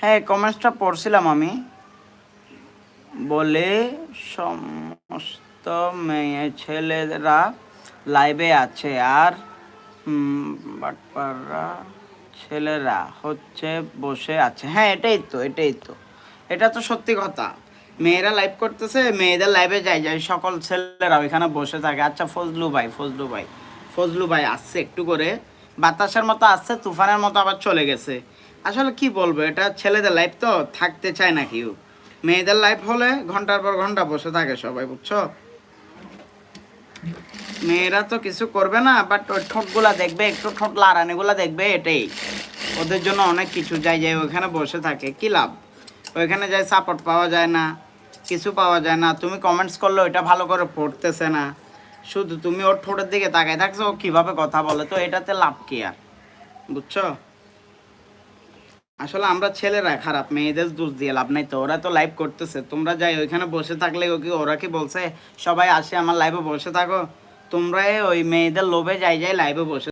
হ্যাঁ, কমেন্টসটা পড়ছিলাম আমি। বলে সমস্ত মেয়ে ছেলেরা লাইভে আছে, আর বাটপাররা ছেলেরা হচ্ছে বসে আছে। হ্যাঁ, এটাই তো এটা তো সত্যি কথা। মেয়েরা লাইভ করতেছে, মেয়েদের লাইভে যায় সকল ছেলেরা ওইখানে বসে থাকে। আচ্ছা, ফজলু ভাই আসছে একটু করে, বাতাসের মতো আসছে, তুফানের মতো আবার চলে গেছে। আসলে কি বলবো, এটা ছেলেদের লাইভ তো, থাকতে চায় না কেউ। মেয়েদের লাইভ হলে ঘন্টার পর ঘন্টা বসে থাকে সবাই, বুঝছো? মেয়েরা তো কিছু করবে না, বাট ওই ঠোঁটগুলা দেখবে, একটু ঠোঁট লাড়ানিগুলা দেখবে, এটাই ওদের জন্য অনেক কিছু। যায় ওইখানে বসে থাকে, কি লাভ? ওইখানে যায় সাপোর্ট পাওয়া যায় না, কিছু পাওয়া যায় না। তুমি কমেন্টস করলে ওইটা ভালো করে পড়তেছে না, শুধু তুমি ওর ঠোঁটের দিকে তাকায় থাকছো ও কীভাবে কথা বলে, তো এটাতে লাভ কি আর? বুঝছো? আসলে আমরা ছেলেরা খারাপ, মেয়েদের দোষ দিয়ে লাভ নাই। তো ওরা তো লাইভ করতেছে, তোমরা যাই ওইখানে বসে থাকলে ওরা কি বলছে সবাই আসে আমার লাইভে বসে থাকো? তোমরাই ওই মেয়েদের লোভে যাই লাইভে বসে